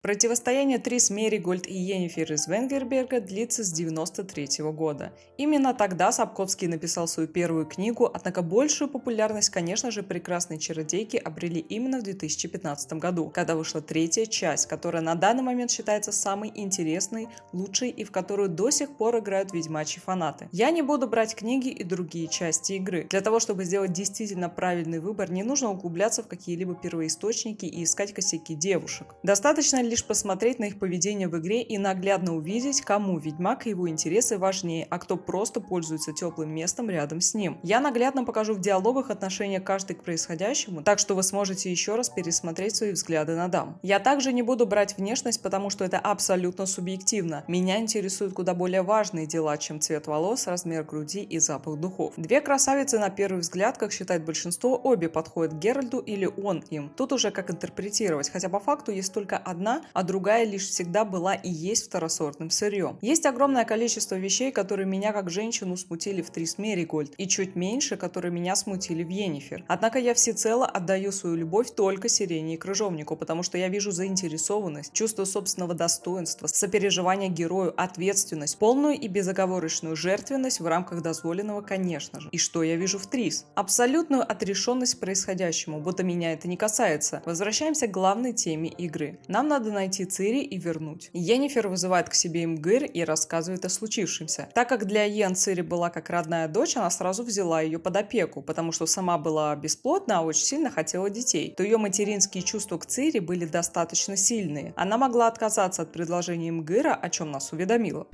Противостояние Трис Меригольд и Йеннифер из Венгерберга длится с 1993 года. Именно тогда Сапковский написал свою первую книгу, однако большую популярность, конечно же, «Прекрасные чародейки» обрели именно в 2015 году, когда вышла третья часть, которая на данный момент считается самой интересной, лучшей и в которую до сих пор играют ведьмачьи фанаты. Я не буду брать книги и другие части игры. Для того, чтобы сделать действительно правильный выбор, не нужно углубляться в какие-либо первоисточники и искать косяки девушек. Достаточно лишь посмотреть на их поведение в игре и наглядно увидеть, кому ведьмак и его интересы важнее, а кто просто пользуется теплым местом рядом с ним. Я наглядно покажу в диалогах отношение каждой к происходящему, так что вы сможете еще раз пересмотреть свои взгляды на дам. Я также не буду брать внешность, потому что это абсолютно субъективно. Меня интересуют куда более важные дела, чем цвет волос, размер груди и запах духов. Две красавицы на первый взгляд, как считает большинство, обе подходят Геральту или он им. Тут уже как интерпретировать, хотя по факту есть только одна, а другая лишь всегда была и есть второсортным сырьем. Есть огромное количество вещей, которые меня как женщину смутили в Трис Меригольд, и чуть меньше, которые меня смутили в Йеннифер. Однако я всецело отдаю свою любовь только Сирене и Крыжовнику, потому что я вижу заинтересованность, чувство собственного достоинства, сопереживание герою, ответственность, полную и безоговорочную жертвенность в рамках дозволенного, конечно же. И что я вижу в Трис? Абсолютную отрешенность происходящему, будто меня это не касается. Возвращаемся к главной теме игры. Нам надо найти Цири и вернуть. Йеннифер вызывает к себе Имгир и рассказывает о случившемся. Так как для Йен Цири была как родная дочь, она сразу взяла ее под опеку, потому что сама была бесплодна, а очень сильно хотела детей. То ее материнские чувства к Цири были достаточно сильные. Она могла отказаться от предложения Имгира, о чем нас уведомила.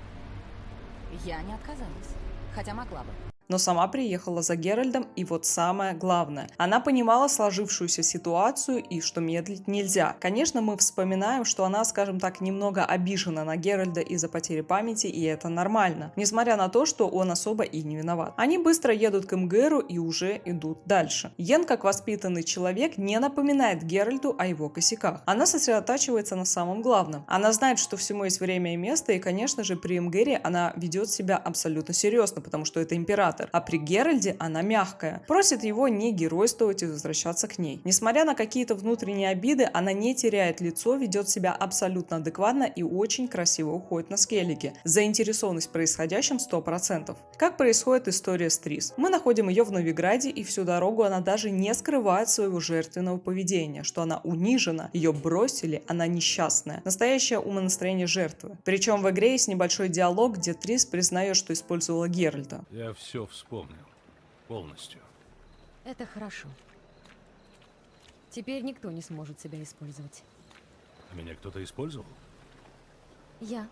Я не отказалась, хотя могла бы. Но сама приехала за Геральдом, и вот самое главное. Она понимала сложившуюся ситуацию и что медлить нельзя. Конечно, мы вспоминаем, что она, скажем так, немного обижена на Геральда из-за потери памяти, и это нормально. Несмотря на то, что он особо и не виноват. Они быстро едут к Имгеру и уже идут дальше. Йен, как воспитанный человек, не напоминает Геральду о его косяках. Она сосредотачивается на самом главном. Она знает, что всему есть время и место, и, конечно же, при Имгере она ведет себя абсолютно серьезно, потому что это император. А при Геральде она мягкая. Просит его не геройствовать и возвращаться к ней. Несмотря на какие-то внутренние обиды, она не теряет лицо, ведет себя абсолютно адекватно и очень красиво уходит на скеллиге. Заинтересованность происходящим 100%. Как происходит история с Трис? Мы находим ее в Новиграде, и всю дорогу она даже не скрывает своего жертвенного поведения, что она унижена, ее бросили, она несчастная. Настоящее умонастроение жертвы. Причем в игре есть небольшой диалог, где Трис признает, что использовала Геральда. Я все вспомнил. Полностью. Это хорошо. Теперь никто не сможет себя использовать. Меня кто-то использовал? Я.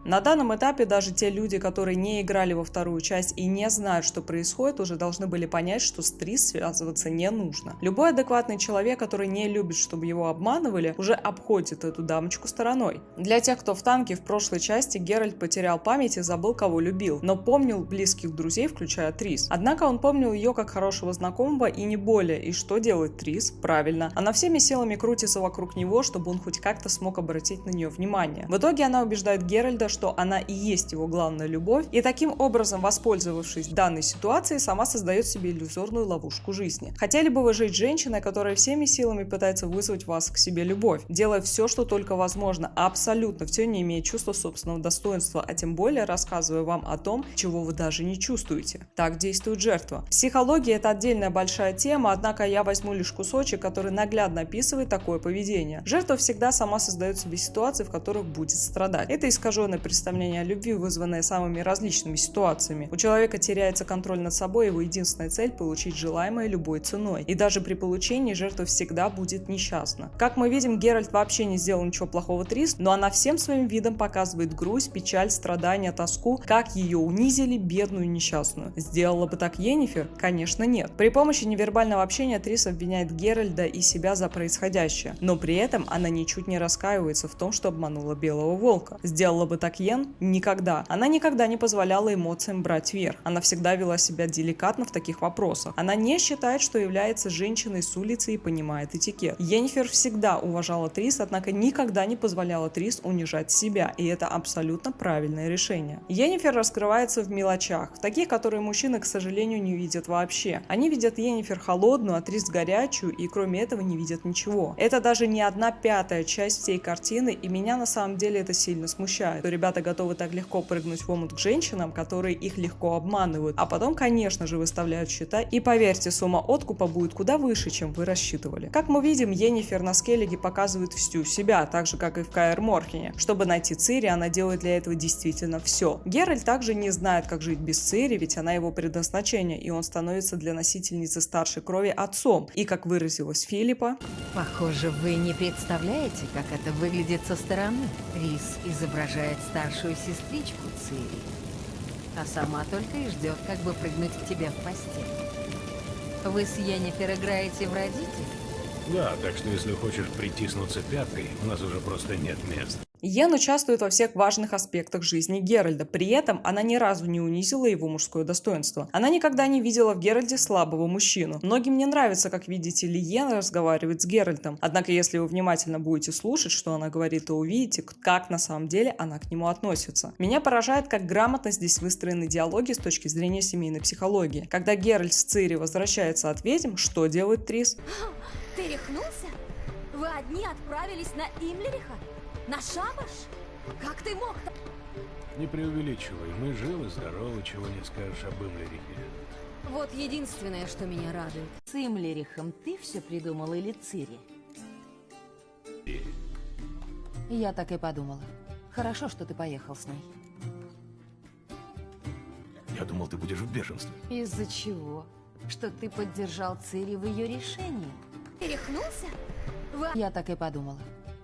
На данном этапе даже те люди, которые не играли во вторую часть и не знают, что происходит, уже должны были понять, что с Трис связываться не нужно. Любой адекватный человек, который не любит, чтобы его обманывали, уже обходит эту дамочку стороной. Для тех, кто в танке, в прошлой части Геральт потерял память и забыл, кого любил, но помнил близких друзей, включая Трис. Однако он помнил ее как хорошего знакомого и не более. И что делает Трис? Правильно. Она всеми силами крутится вокруг него, чтобы он хоть как-то смог обратить на нее внимание. В итоге она убеждает Геральда, что она и есть его главная любовь, и таким образом, воспользовавшись данной ситуацией, сама создает себе иллюзорную ловушку жизни. Хотели бы вы жить женщиной, которая всеми силами пытается вызвать вас к себе любовь, делая все, что только возможно, абсолютно все, не имея чувства собственного достоинства, а тем более рассказывая вам о том, чего вы даже не чувствуете. Так действует жертва. Психология — это отдельная большая тема, однако я возьму лишь кусочек, который наглядно описывает такое поведение. Жертва всегда сама создает себе ситуации, в которых будет страдать. Это искаженное представление о любви, вызванное самыми различными ситуациями. У человека теряется контроль над собой, его единственная цель — получить желаемое любой ценой. И даже при получении жертва всегда будет несчастна. Как мы видим, Геральт вообще не сделал ничего плохого Трис, но она всем своим видом показывает грусть, печаль, страдания, тоску, как ее унизили, бедную и несчастную. Сделала бы так Йеннифер? Конечно, нет. При помощи невербального общения Трис обвиняет Геральда и себя за происходящее, но при этом она ничуть не раскаивается в том, что обманула Белого Волка. Сделала бы так Так Йен никогда. Она никогда не позволяла эмоциям брать верх. Она всегда вела себя деликатно в таких вопросах. Она не считает, что является женщиной с улицы и понимает этикет. Йеннифер всегда уважала Трис, однако никогда не позволяла Трис унижать себя, и это абсолютно правильное решение. Йеннифер раскрывается в мелочах, в таких, которые мужчины, к сожалению, не видят вообще. Они видят Йеннифер холодную, а Трис горячую, и кроме этого не видят ничего. Это даже не 1/5 часть всей картины, и меня на самом деле это сильно смущает, что ребята готовы так легко прыгнуть в омут к женщинам, которые их легко обманывают, а потом, конечно же, выставляют счета, и поверьте, сумма откупа будет куда выше, чем вы рассчитывали. Как мы видим, Йеннифер на Скеллиге показывает всю себя, так же, как и в Каэр Морхене. Чтобы найти Цири, она делает для этого действительно все. Геральт также не знает, как жить без Цири, ведь она его предназначение, и он становится для носительницы старшей крови отцом. И, как выразилась Филиппа, Похоже, вы не представляете, как это выглядит со стороны. Рис изображает старшую сестричку Цири, а сама только и ждет, как бы прыгнуть к тебе в постель. Вы с Йеннифер играете в родителей? Да, так что если хочешь притиснуться пяткой, у нас уже просто нет места. Йен участвует во всех важных аспектах жизни Геральда, при этом она ни разу не унизила его мужское достоинство. Она никогда не видела в Геральде слабого мужчину. Многим не нравится, как видите ли, Йен разговаривает с Геральтом. Однако, если вы внимательно будете слушать, что она говорит, то увидите, как на самом деле она к нему относится. Меня поражает, как грамотно здесь выстроены диалоги с точки зрения семейной психологии. Когда Геральт с Цири возвращается от ведьм, что делает Трис? Ты рехнулся? Вы одни отправились на Имлериха? На шабаш? Как ты мог? Не преувеличивай, мы живы, здоровы, чего не скажешь об Имлерихе. Вот единственное, что меня радует. С Имлерихом ты все придумал или Цири? Я так и подумала. Хорошо, что ты поехал с ней. Я думал, ты будешь в бешенстве. Из-за чего? Что ты поддержал Цири в ее решении? Ты рехнулся? Я так и подумала.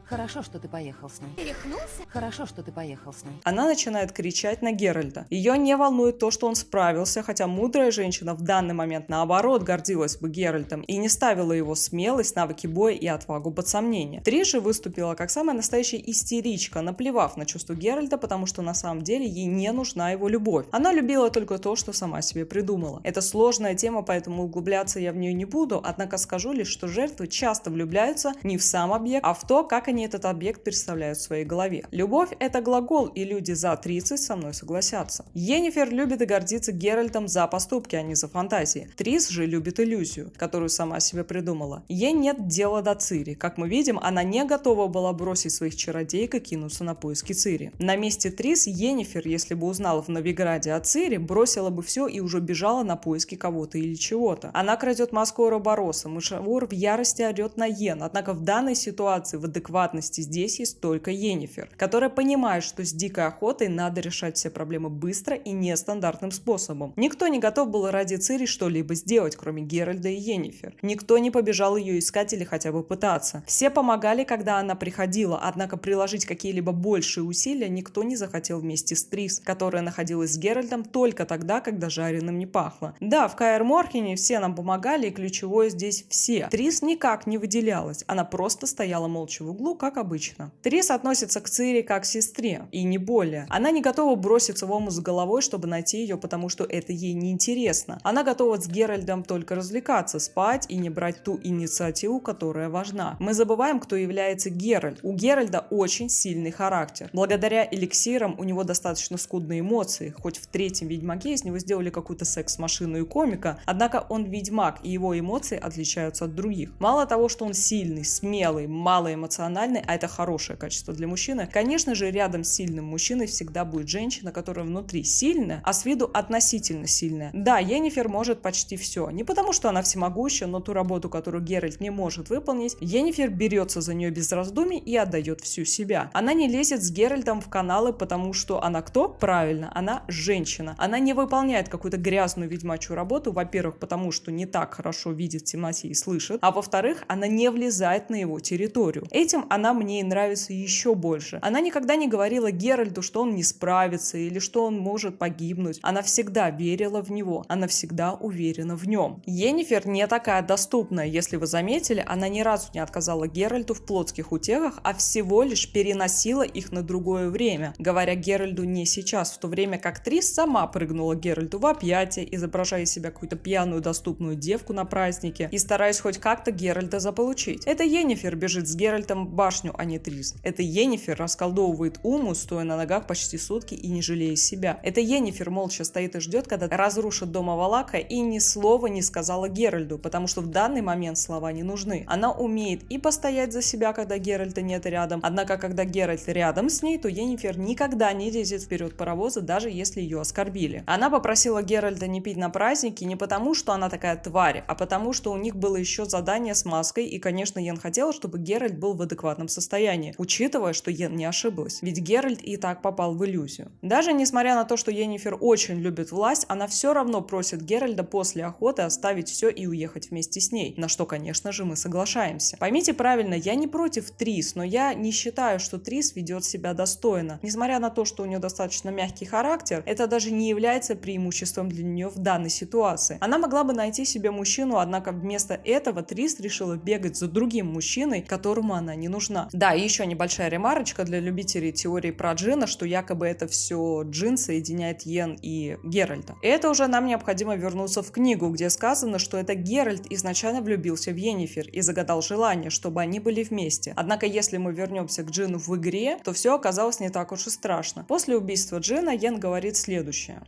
Хорошо, что ты поехал с ней. Ты рехнулся? Хорошо, что ты поехал с ней. Она начинает кричать на Геральта. Ее не волнует то, что он справился, хотя мудрая женщина в данный момент наоборот гордилась бы Геральтом и не ставила его смелость, навыки боя и отвагу под сомнение. Трис же выступила как самая настоящая истеричка, наплевав на чувства Геральта, потому что на самом деле ей не нужна его любовь. Она любила только то, что сама себе придумала. Это сложная тема, поэтому углубляться я в нее не буду, однако скажу лишь, что жертвы часто влюбляются не в сам объект, а в то, как они этот объект представляют в своей голове. Любовь — это глагол, и люди за 30 со мной согласятся. Йеннифер любит и гордится Геральтом за поступки, а не за фантазии. Трис же любит иллюзию, которую сама себе придумала. Ей нет дела до Цири. Как мы видим, она не готова была бросить своих чародеек и кинуться на поиски Цири. На месте Трис Йеннифер, если бы узнала в Новиграде о Цири, бросила бы все и уже бежала на поиски кого-то или чего-то. Она крадет маску Ouroboros, Мышавур в ярости орет на Йен, однако в данной ситуации в адекватности здесь есть только Йеннифер, которая понимает, что с дикой охотой надо решать все проблемы быстро и нестандартным способом. Никто не готов был ради Цири что-либо сделать, кроме Геральда и Йеннифер. Никто не побежал ее искать или хотя бы пытаться. Все помогали, когда она приходила, однако приложить какие-либо большие усилия никто не захотел вместе с Трис, которая находилась с Геральтом только тогда, когда жареным не пахло. Да, в Каэр Морхене все нам помогали, и ключевое здесь все. Трис никак не выделялась, она просто стояла молча в углу, как обычно. Трис относится к Цири как к сестре, и не более. Она не готова броситься в омут с головой, чтобы найти ее, потому что это ей не интересно. Она готова с Геральдом только развлекаться, спать и не брать ту инициативу, которая важна. Мы забываем, кто является Геральт. У Геральда очень сильный характер. Благодаря эликсирам у него достаточно скудные эмоции, хоть в третьем Ведьмаке из него сделали какую-то секс-машину и комика, однако он ведьмак, и его эмоции отличаются от других. Мало того, что он сильный, смелый, малоэмоциональный, а это хорошее качество для мужчины, конечно же, рядом с сильным мужчиной всегда будет женщина, которая внутри сильная, а с виду относительно сильная. Да, Йеннифер может почти все. Не потому, что она всемогущая, но ту работу, которую Геральт не может выполнить, Йеннифер берется за нее без раздумий и отдает всю себя. Она не лезет с Геральтом в каналы, потому что она кто? Правильно, она женщина. Она не выполняет какую-то грязную ведьмачью работу, во-первых, потому что не так хорошо видит в темноте и слышит, а во-вторых, она не влезает на его территорию. Этим она мне нравится еще больше. Она никогда не говорила Геральту, что он не справится или что он может погибнуть. Она всегда верила в него, она всегда уверена в нем. Йеннифер не такая доступная, если вы заметили, она ни разу не отказала Геральту в плотских утехах, а всего лишь переносила их на другое время, говоря Геральту не сейчас, в то время как Трис сама прыгнула Геральту в объятия, изображая из себя какую-то пьяную доступную девку на празднике и стараясь хоть как-то Геральта заполучить. Это Йеннифер бежит с Геральтом в башню, а не Трис. Это Йеннифер расколдовывает Уму, стоя на ногах почти сутки и не жалея себя. Это Йеннифер молча стоит и ждет, когда разрушат дом Авалака, и ни слова не сказала Геральту, потому что в данный момент слова не нужны. Она умеет и постоять за себя, когда Геральта нет рядом, однако когда Геральт рядом с ней, то Йеннифер никогда не лезет вперед паровоза, даже если ее оскорбили. Она попросила Геральта не пить на празднике не потому, что она такая тварь, а потому, что у них было еще задание с маской, и, конечно, Йен хотела, чтобы Геральт был в адекватном состоянии, учитывая, что Йен не ошиблась, ведь Геральт и так попал в иллюзию. Даже несмотря на то, что Йеннифер очень любит власть, она все равно просит Геральта после охоты оставить все и уехать вместе с ней, на что, конечно же, мы соглашаемся. Поймите правильно, я не против Трис, но я не считаю, что Трис ведет себя достойно. Несмотря на то, что у нее достаточно мягкий характер, это даже не является преимуществом для нее в данной ситуации. Она могла бы найти себе мужчину, однако вместо этого Трис решила бегать за другим мужчиной, которому она не нужна. Да, и еще небольшая ремарочка для любителей теории про Джина, что якобы это все Джин соединяет Йен и Геральта. Это уже нам необходимо вернуться в книгу, где сказано, что это Геральт изначально влюбился в Йеннифер и загадал желание, чтобы они были вместе. Однако, если мы вернемся к Джину в игре, то все оказалось не так уж и страшно. После убийства Джина Йен говорит следующее.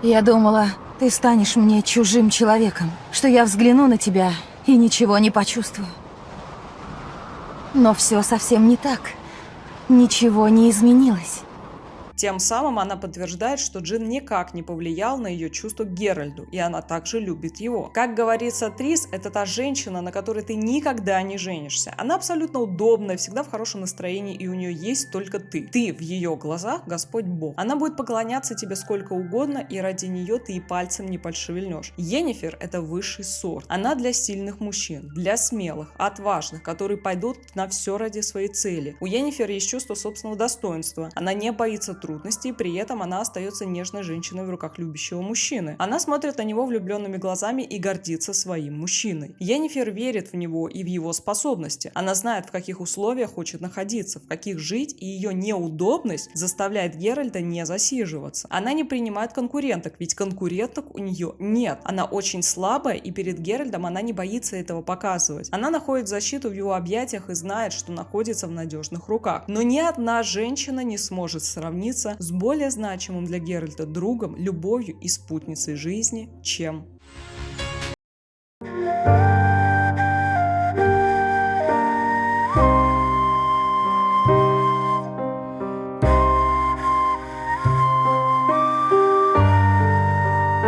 Я думала, ты станешь мне чужим человеком, что я взгляну на тебя и ничего не почувствую. Но все совсем не так. Ничего не изменилось. Тем самым она подтверждает, что Джин никак не повлиял на ее чувство к Геральту, и она также любит его. Как говорится, Трис — это та женщина, на которой ты никогда не женишься. Она абсолютно удобная, всегда в хорошем настроении, и у нее есть только ты. Ты в ее глазах Господь Бог. Она будет поклоняться тебе сколько угодно, и ради нее ты и пальцем не пошевельнешь. Йеннифер — это высший сорт. Она для сильных мужчин, для смелых, отважных, которые пойдут на все ради своей цели. У Йеннифер есть чувство собственного достоинства. Она не боится трудностей, при этом она остается нежной женщиной в руках любящего мужчины. Она смотрит на него влюбленными глазами и гордится своим мужчиной. Йеннифер верит в него и в его способности. Она знает, в каких условиях хочет находиться, в каких жить, и ее неудобность заставляет Геральта не засиживаться. Она не принимает конкуренток, ведь конкуренток у нее нет. Она очень слабая, и перед Геральтом она не боится этого показывать. Она находит защиту в его объятиях и знает, что находится в надежных руках. Но ни одна женщина не сможет сравниться с более значимым для Геральта другом, любовью и спутницей жизни, чем